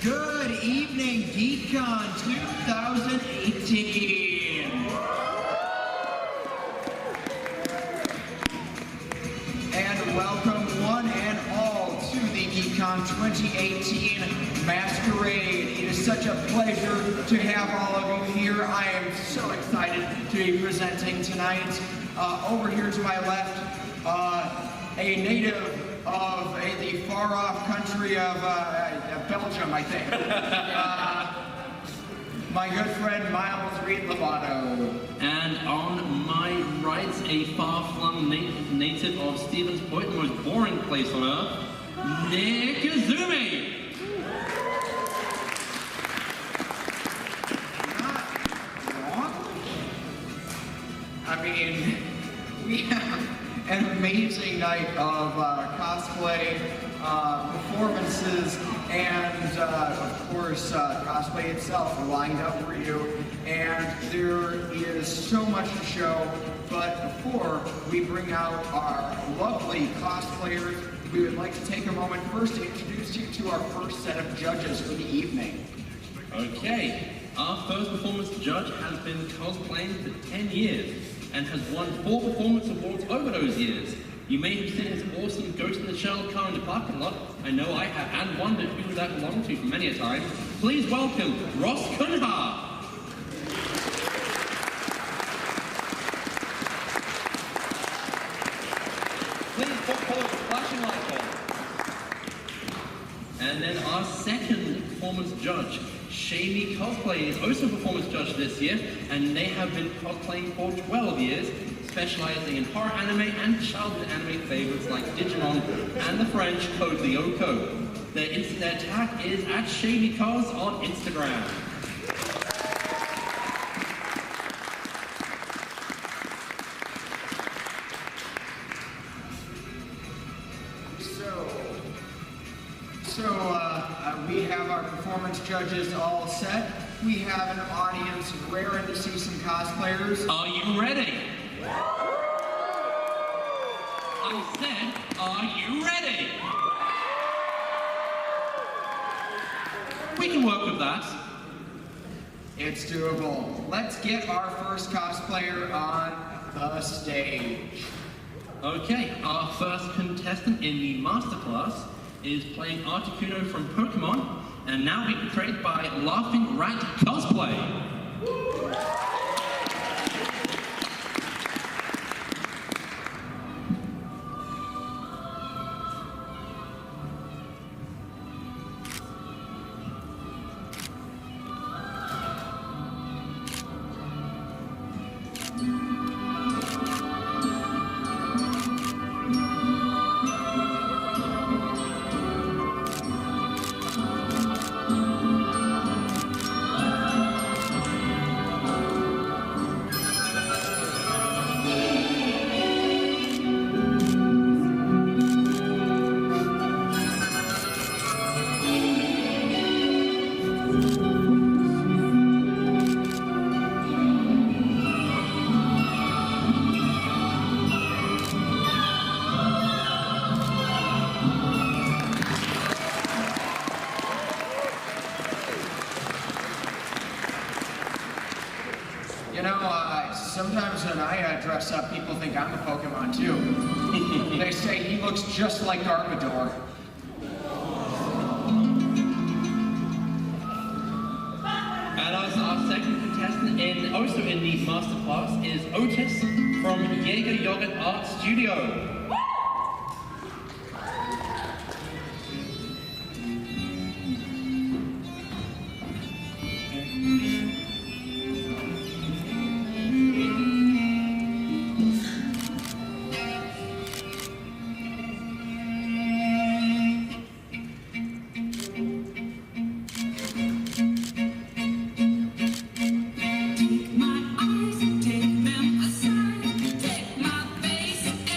Good evening, Geek.Kon 2018. And welcome one and all to the Geek.Kon 2018 Masquerade. It is such a pleasure to have all of you here. I am so excited to be presenting tonight. Over here to my left, a native of the far-off country of Belgium, I think. My good friend Miles Reed Lovato. And on my right, a far-flung native of Stevens Point, the most boring place on earth, Nick Azumi. Not wrong. I mean, we have an amazing night of cosplay, performances, and of course cosplay itself lined up for you. And there is so much to show, but before we bring out our lovely cosplayers, we would like to take a moment first to introduce you to our first set of judges for the evening. Okay, our first performance judge has been cosplaying for 10 years and has won 4 performance awards over those years. You may have seen his awesome Ghost in the Shell car in the parking lot. I know I have, and wondered who that belonged to for many a time. Please welcome Ross Kunha. Please follow the flashing light on. And then our second performance judge, Shamey Cosplay, is also a performance judge this year, and they have been cosplaying for 12 years, specializing in horror anime and childhood anime favorites like Digimon and the French Code Lyoko. Their tag is at ShadyCos on Instagram. So we have our performance judges all set. We have an audience raring to see some cosplayers. Are you ready? I said, are you ready? We can work with that. It's doable. Let's get our first cosplayer on the stage. Okay, our first contestant in the masterclass is playing Articuno from Pokemon, and now being portrayed by Laughing Rat Cosplay. Sometimes when I dress up, people think I'm a Pokemon too. They say he looks just like Garbodor. And our second contestant also in the masterclass is Otis from Jaeger Yogurt Art Studio. Take my eyes and take them aside. Take my face and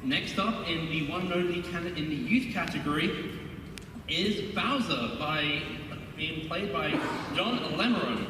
Next up in the one and only in the youth category is Bowser, being played by John Lemeron.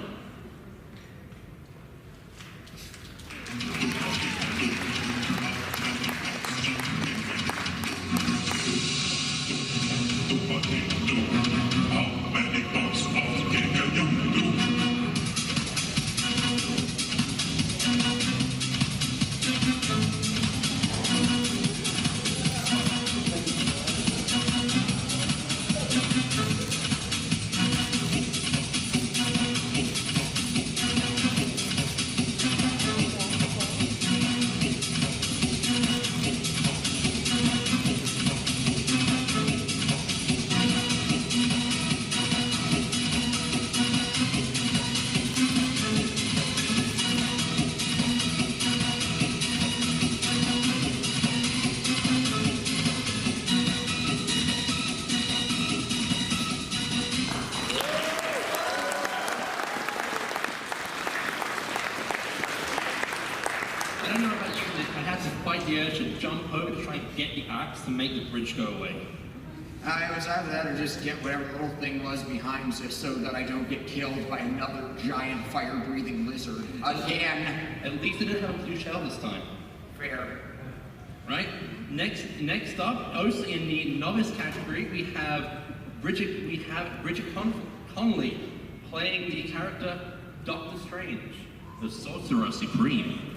I don't know about you, I had to fight the urge to jump over to try and get the axe to make the bridge go away. It was either that or just get whatever little thing was behind just so that I don't get killed by another giant fire-breathing lizard. Again. At least it didn't have a blue shell this time. Fair. Right? Next up, also in the novice category, we have Bridget Connolly playing the character Doctor Strange, the Sorcerer Supreme.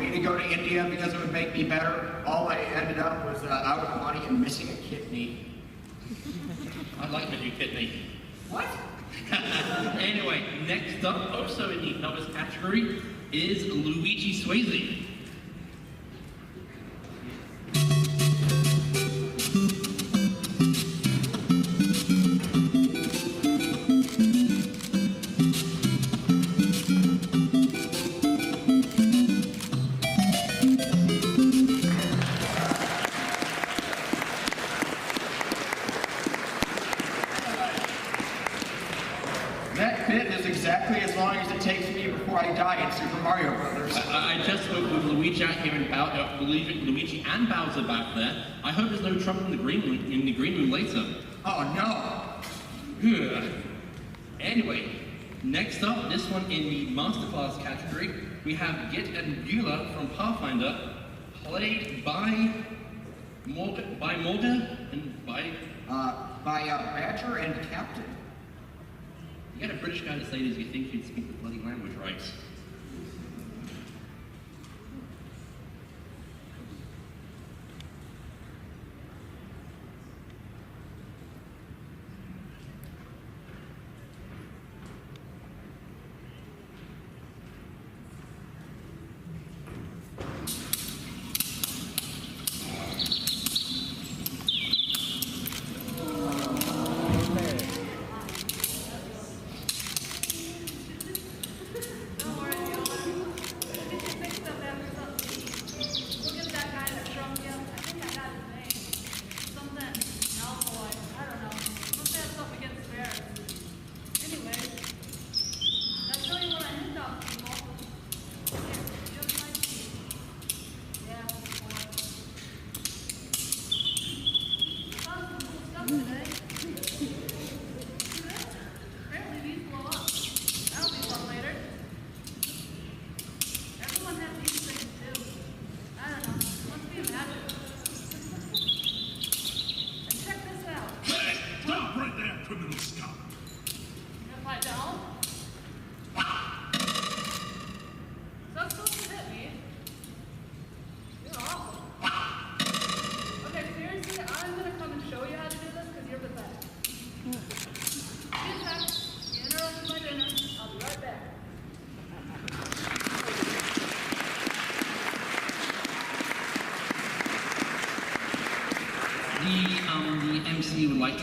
To go to India because it would make me better. All I ended up was out of money and missing a kidney. I like my new kidney. What? Anyway, next up, also in the novice category, is Luigi Swayze. That bit is exactly as long as it takes me before I die in Super Mario Brothers. I just spoke with Luigi out here and Luigi and Bowser back there. I hope there's no trouble in the green room later. Oh no! Ugh. Anyway, next up, this one in the masterclass category, we have Git and Beulah from Pathfinder, played by Morga and by Badger and Captain. You get a British guy to say this, you think he'd speak the bloody language right.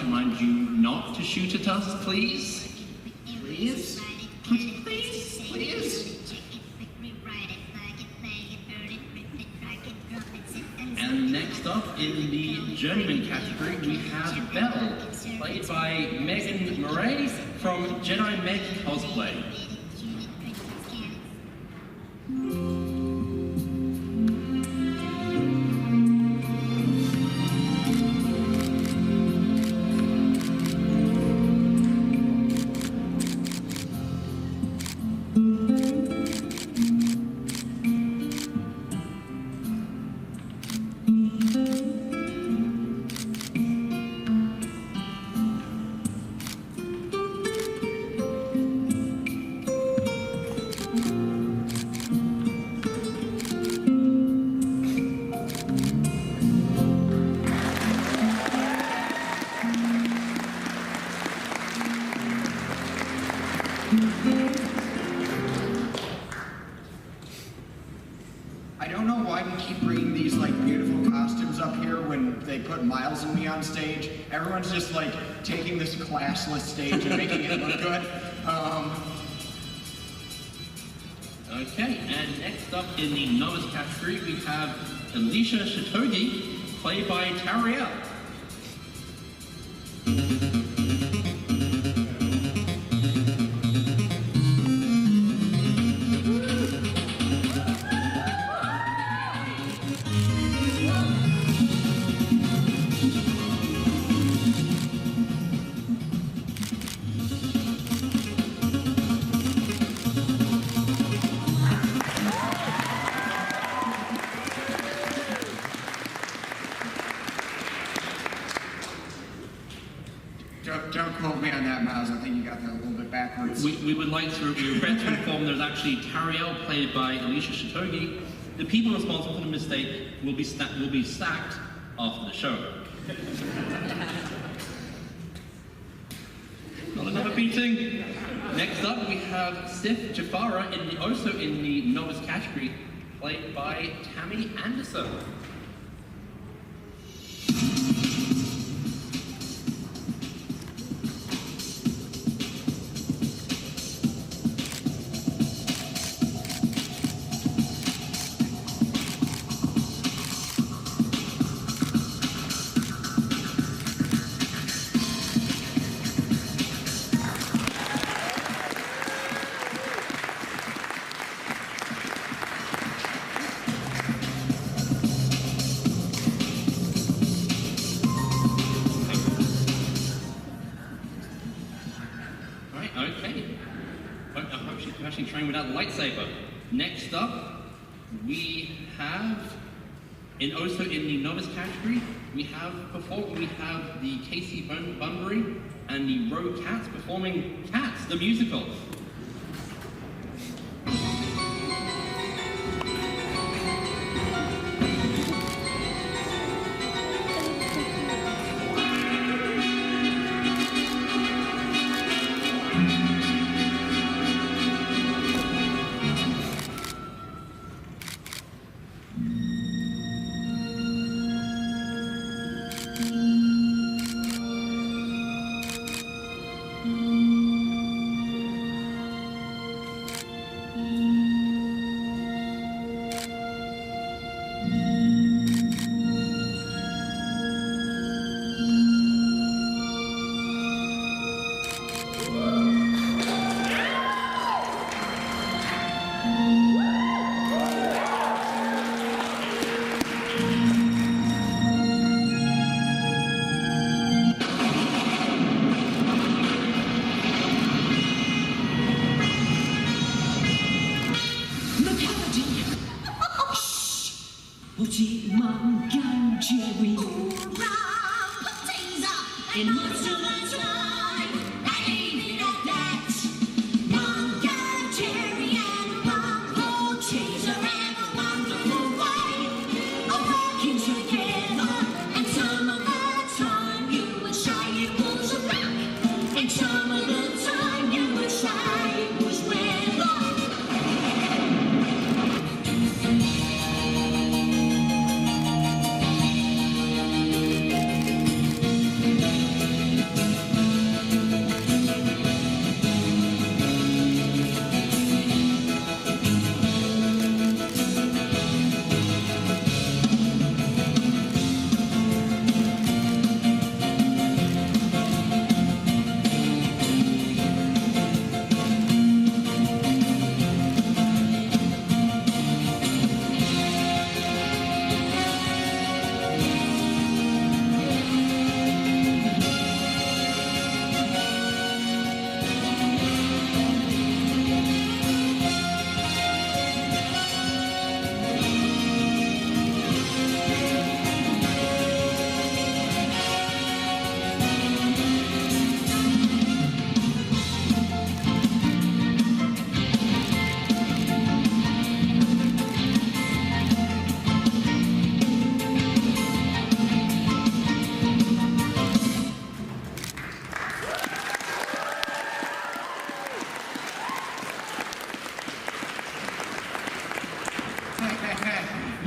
remind you not to shoot at us, please? Please? Please? Please? And next up, in the journeyman category, we have Belle, played by Megan Murray from Jedi Meg Cosplay. I don't know why we keep bringing these like beautiful costumes up here when they put Miles and me on stage. Everyone's just like taking this classless stage and making it look good. Okay, and next up in the novice category, we have Alicia Shitogi, played by Tariel. Don't quote me on that, Miles. I think you got that a little bit backwards. We would like to regret to inform there's actually Tariel, played by Alicia Shitogi. The people responsible for the mistake will be sacked after the show. Not another beating. Next up, we have Sif Jafara, also in the novice category, played by Tammy Anderson. Actually train without a lightsaber. Next up, we have, also in the novice category, we have the Casey Bunbury and the Rogue Cats performing Cats, the musical.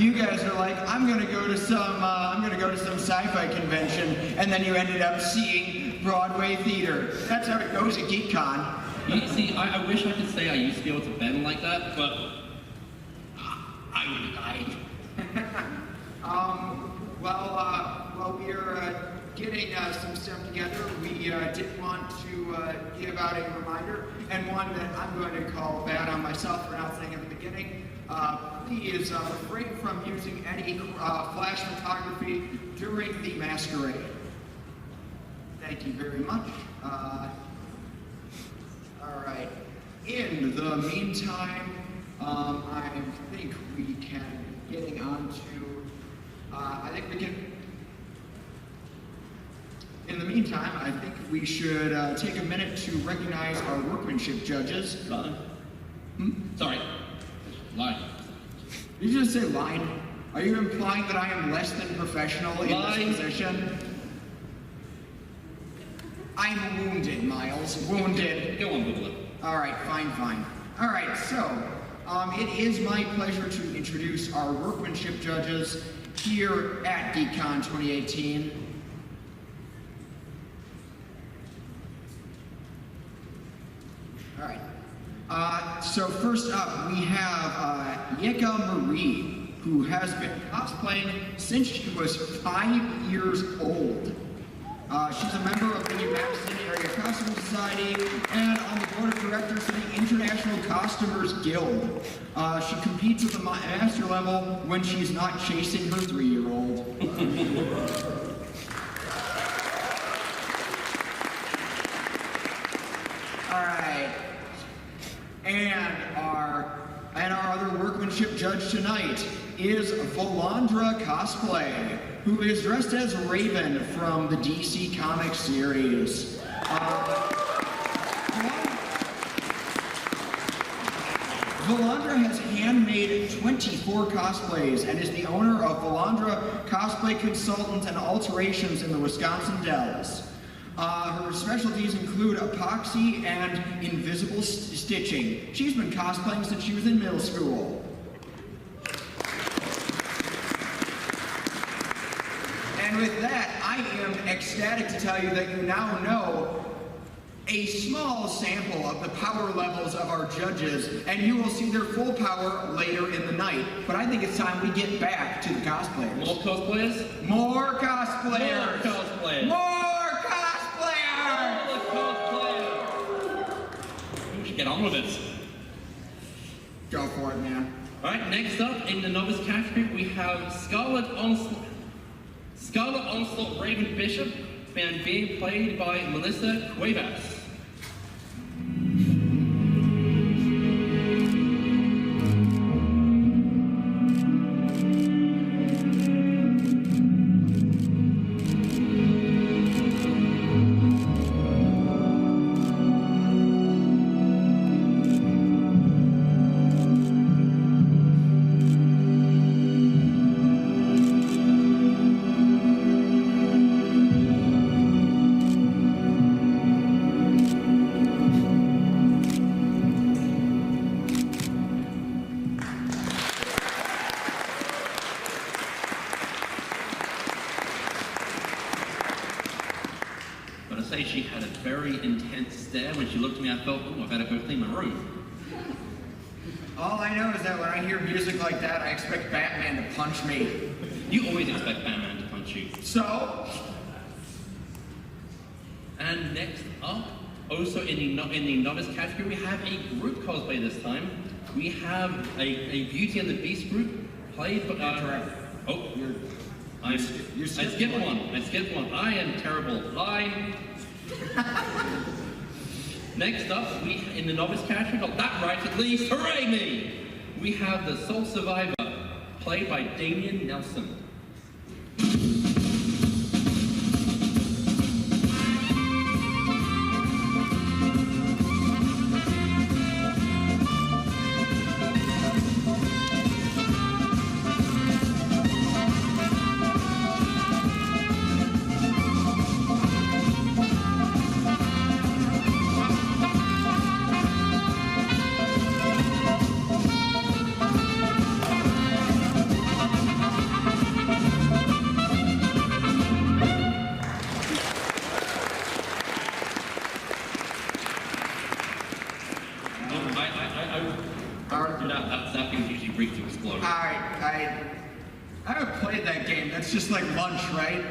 You guys are like, I'm gonna go to some sci-fi convention, and then you ended up seeing Broadway theater. That's how it goes at Geek.Kon. You see, I wish I could say I used to be able to bend like that, but I would have died. While we're getting some stuff together, we did want to give out a reminder, and one that I'm going to call bad on myself for not saying at the beginning. Please refrain from using any flash photography during the Masquerade. Thank you very much. All right. In the meantime, I think we can getting on to. I think we can. In the meantime, I think we should take a minute to recognize our workmanship judges. Line. Sorry. Line. Did you just say line? Are you implying that I am less than professional in this position? I'm wounded, Miles. Wounded. Go on, Google it. All right, fine. All right, so it is my pleasure to introduce our workmanship judges here at Geek.Kon 2018. All right. So first up, we have Yeka Marie, who has been cosplaying since she was 5 years old. She's a member of the Madison Area Costume Society and on the board of directors of the International Costumers Guild. She competes at the master level when she's not chasing her 3-year-old. All right. And our other workmanship judge tonight is Volandra Cosplay, who is dressed as Raven from the DC Comics series. Volandra has handmade 24 cosplays and is the owner of Volandra Cosplay Consultant and Alterations in the Wisconsin Dells. Her specialties include epoxy and invisible stitching. She's been cosplaying since she was in middle school. And with that, I am ecstatic to tell you that you now know a small sample of the power levels of our judges, and you will see their full power later in the night. But I think it's time we get back to the cosplayers. More cosplayers? More cosplayers! More cosplayers! More cosplayers! More cosplayers! We should get on with it. Go for it, man. Alright, next up in the novice category, we have Scarlet Onslaught Raven Bishop, and being played by Melissa Cuevas. She had a very intense stare when she looked at me. I felt, oh, I better go clean my room. All I know is that when I hear music like that, I expect Batman to punch me. You always expect Batman to punch you. So? And next up, also in the novice category, we have a group cosplay this time. We have a Beauty and the Beast group played by... I skipped one. I am terrible. Next up, we in the novice category got that right at least. Hooray me! We have the Soul Survivor, played by Damian Nelson. Greek to explode. I haven't played that game. That's just like lunch, right?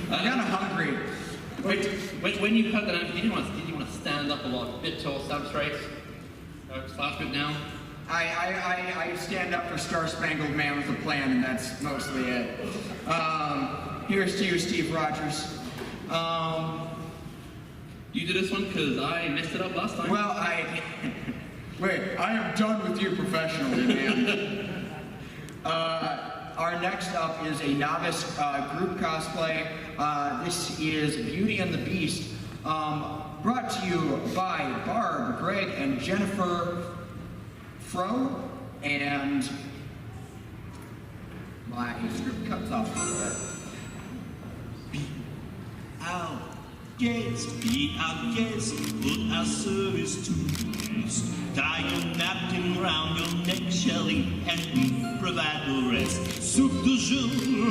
I'm kind of hungry. When you heard that, did you want to stand up a lot, bit tall, stand straight, slouch bit down? I stand up for Star Spangled Man with a Plan, and that's mostly it. Here's to you, Steve Rogers. You did this one because I messed it up last time. Well, wait, I am done with you professionally, man. Our next up is a novice group cosplay. This is Beauty and the Beast, brought to you by Barb, Greg, and Jennifer Fro, and my script cuts off a little bit. Be our guest, put our service to use. Tie your napkin round your neck, Shelley, and we provide the rest. Soup du jour,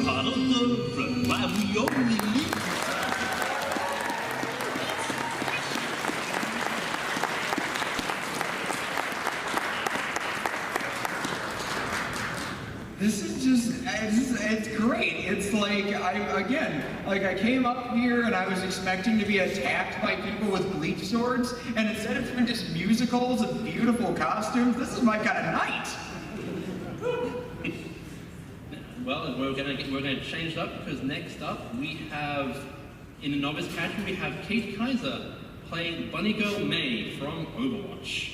hors d'oeuvre, why we only live. This is just, it's great. It's like, I came up here and I was expecting to be attacked by people with bleach swords, and instead it's been just musicals and beautiful costumes. This is my kind of night. Well, we're gonna change it up because next up we have, in the novice category, we have Kate Kaiser playing Bunny Girl May from Overwatch.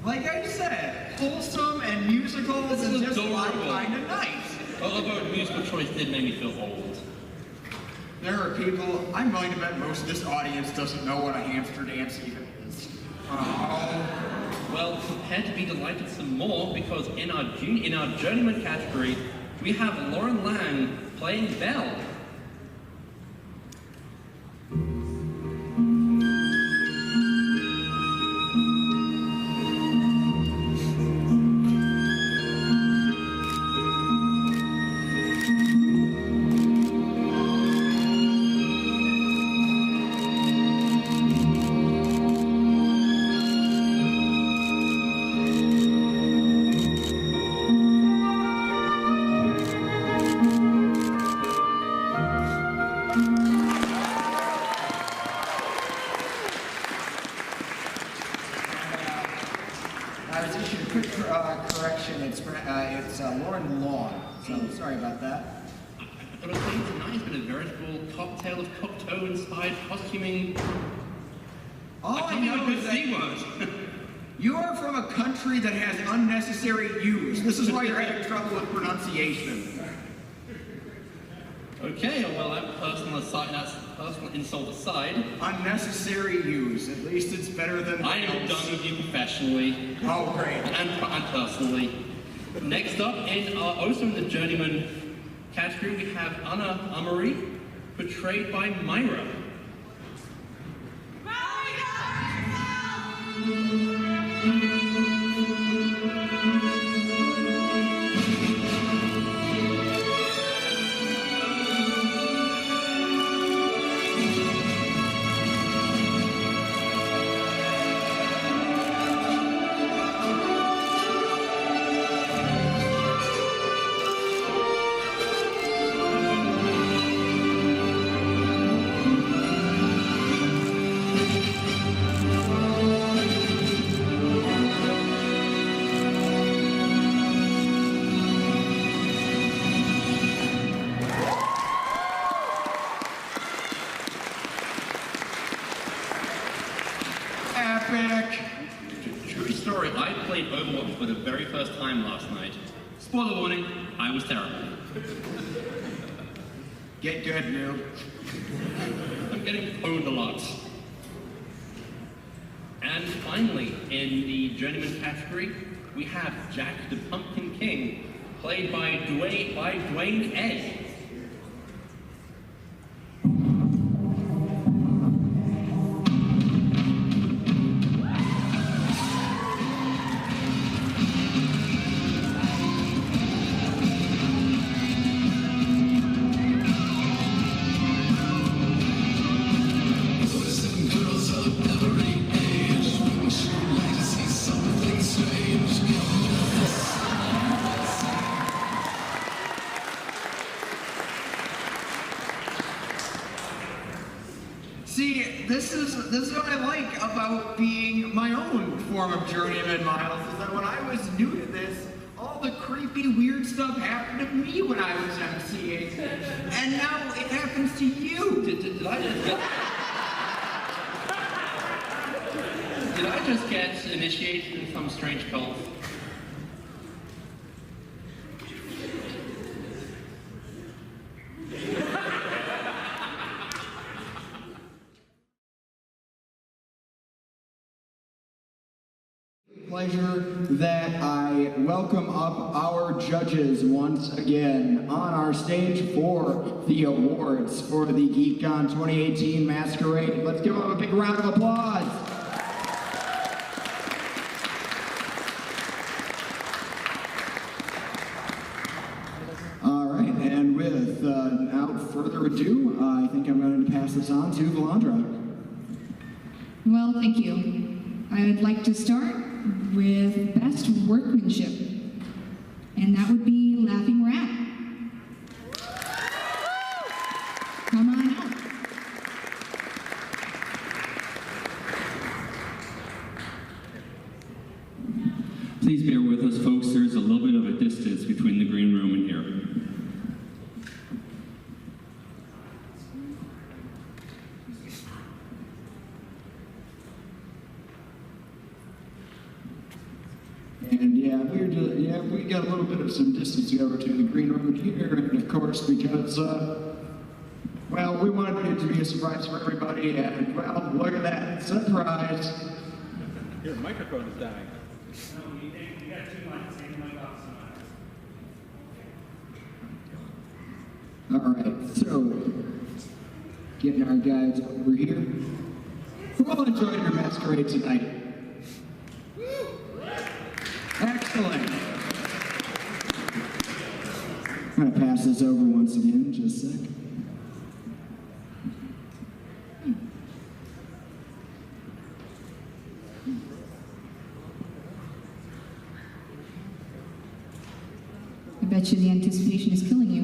Like I said, wholesome and musicals This and is just my adorable. kind of night. Although musical choice did make me feel old. There are people, I'm going to bet most of this audience doesn't know what a hamster dance even is. Well, prepare to be delighted some more because in our journeyman category, we have Lauren Lang playing Belle. I was issued a quick correction. It's Lauren Law. So sorry about that. I was saying tonight's been a veritable cocktail of Cocteau-inspired costuming. All I can't think of know a is good C that word. you are from a country that has unnecessary U's. This is why you're having trouble with pronunciation. Okay, well, that's personal insult aside. Unnecessary U's. At least it's better than I am else. done with you professionally Oh, great. and personally. Next up, also in the journeyman category, we have Anna Amory, portrayed by Myra. Epic. True story, I played Overwatch for the very first time last night. Spoiler warning, I was terrible. Get good, noob. I'm getting owned a lot. And finally, in the journeyman category, we have Jack the Pumpkin King, played by Dwayne Ed. See, this is what I like about being my own form of journeyman, Miles, is that when I was new to this, all the creepy, weird stuff happened to me when I was emceeing, and now it happens to you. Did I just get initiated in some strange cult? Pleasure that I welcome up our judges once again on our stage for the awards for the Geek.Kon 2018 Masquerade. Let's give them a big round of applause. All right, and without further ado, I think I'm going to pass this on to Valandra. Well, thank you. I would like to start with best workmanship, and that would be Laughing Rat. Come on out. Please bear with us, folks. There's a little bit of a distance between the green room and here. And we got a little bit of some distance to go over to the green room here, and of course, because, well, we wanted it to be a surprise for everybody, and, well, look at that, surprise! Your microphone is dying. You got 2 mics, take the mic off some Alright, so, getting our guys over here. Who all enjoyed your masquerade tonight? Excellent. I'm going to pass this over once again, just a sec. I bet you the anticipation is killing you.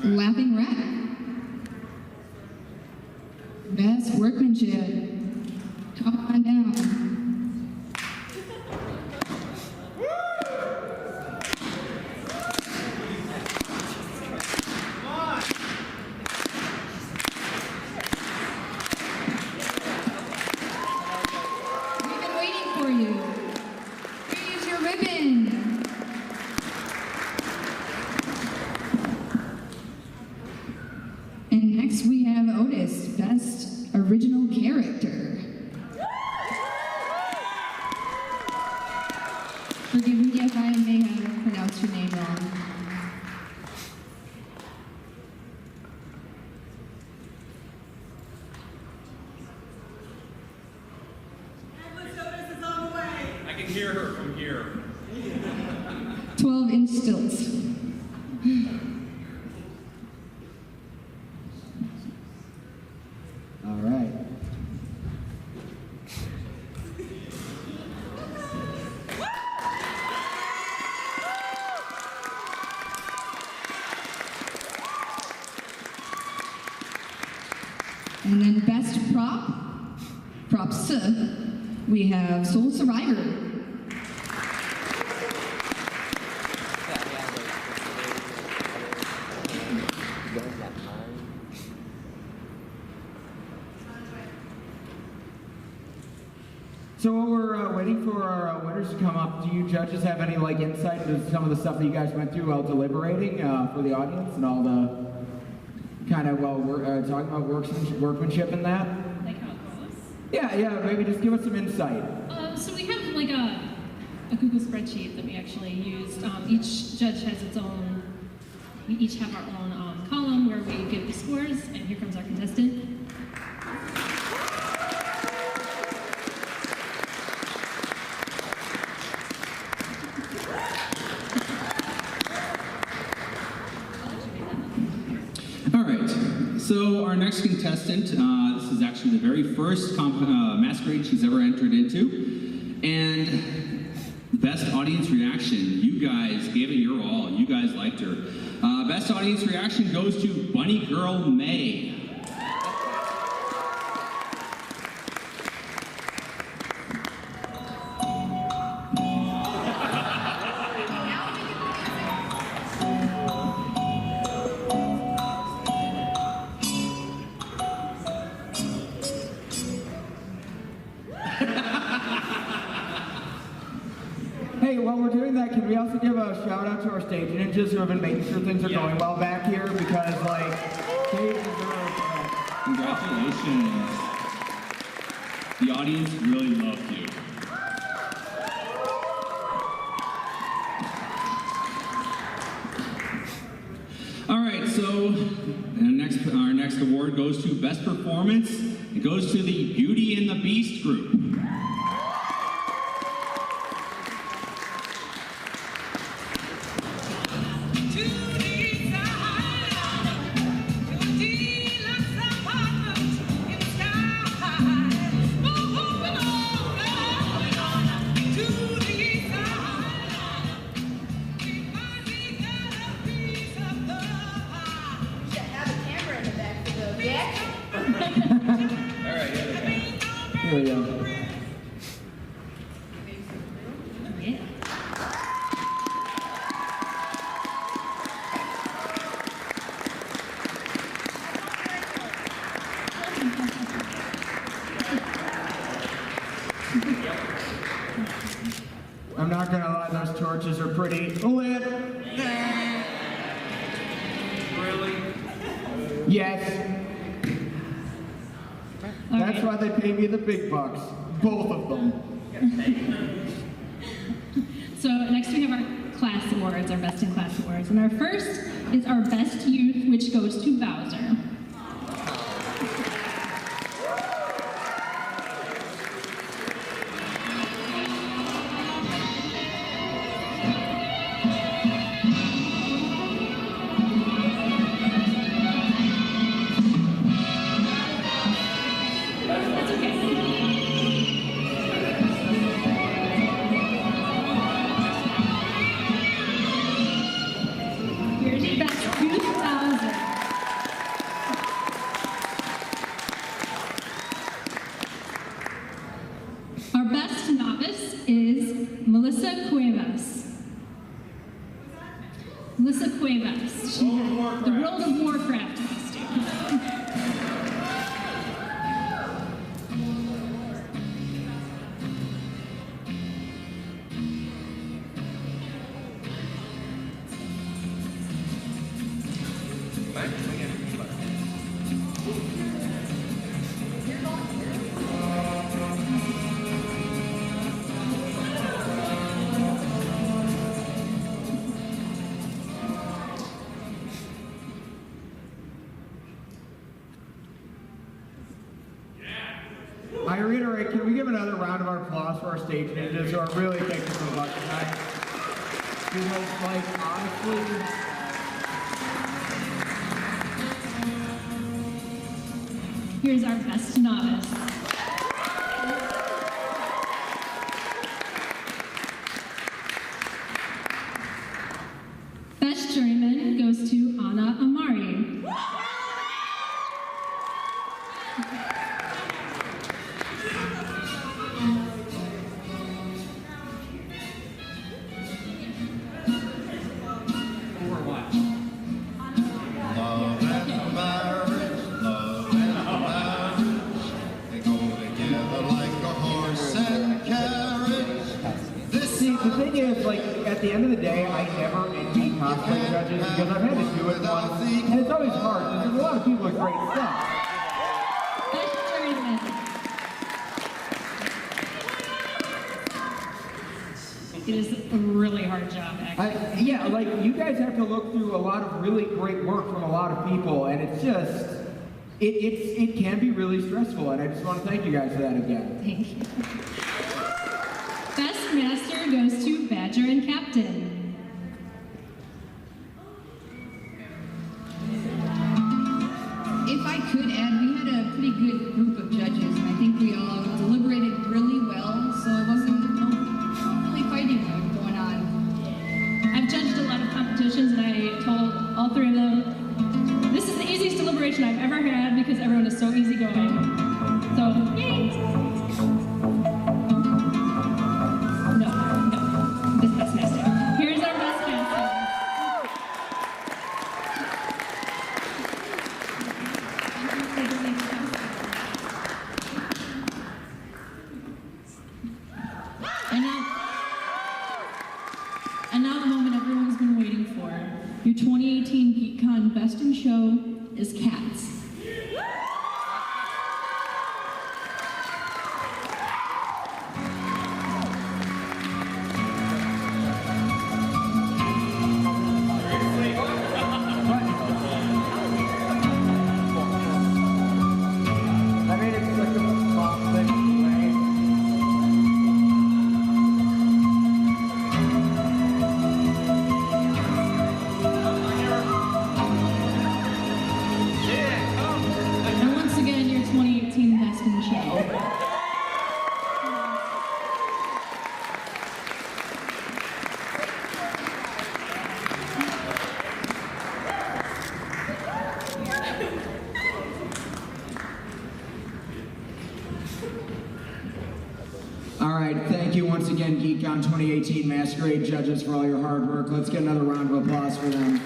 Laughing Rat. Best workmanship. Come on down. We've been waiting for you. Here's your ribbon. And next we have Otis, best original character. Forgive me if I may have pronounced your name wrong. I can hear her from here. 12-inch stilts. All right. And then best props, we have Soul Survivor. So while we're waiting for our winners partners to come up. Do you judges have any like insight into some of the stuff that you guys went through while deliberating for the audience and all the kind of while we're talking about workmanship and that? Like how it goes? Yeah, maybe just give us some insight. So we have like a Google spreadsheet that we actually used. Each judge has its own, we each have our own column where we give the scores, and here comes our contestant. All right, so our next contestant, this is actually the very first Masquerade she's ever entered into, and best audience reaction. You guys gave it your all. You guys liked her. Best audience reaction goes to Bunny Girl May. Hey, while we're doing that, can we also give a shout out to our stage ninjas who have been making sure things are going well back here? Because, like, they deserve Congratulations. The audience really loved you. All right, so our next award goes to Best Performance. It goes to the Beauty and the Beast group. Here we go. Yeah. I'm not gonna lie, those torches are pretty lit. Really? Yes, All that's right. why they pay me the big bucks. Both of them. So next we have our class awards, our best in class awards. And our first is our best youth, which goes to Bowser. That's okay. Here's your best youth Bowser. Our best novice is Melissa Cuevas. Melissa Cuevas. She had the World of Warcraft costume. I reiterate, can we give another round of applause for our stage ninjas who are really kicking some butt tonight? Because, like, honestly, Here's our best novice. Best journeyman goes to Anna Amari. Love and marriage, love and marriage. They go See, the thing is, like, at the end of the day, I never envy cosplay judges because I've had to do it once, and it's always hard because there's a lot of people with great stuff. That's your advantage. It is a really hard job, actually. Yeah, like, you guys have to look through a lot of really great work from a lot of people, and it's just, it can be really stressful, and I just want to thank you guys for that again. Thank you. Best Master goes to Badger and Captain. If I could add, we had a pretty good group of judges, and I think we all deliberated really well, so it wasn't really fighting going on. I've judged a lot of competitions, and I told all three of them, this is the easiest deliberation I've ever had because everyone is so easygoing. So, yay! No, this best master. Here's our best master. And now the moment everyone's been waiting for. Your 2018 Geek.Kon Best in Show is Cats. I made it like a soft thing, right? And once again, your 2018 Best in Show. All right, thank you once again, Geek.Kon 2018 Masquerade judges, for all your hard work. Let's get another round of applause for them.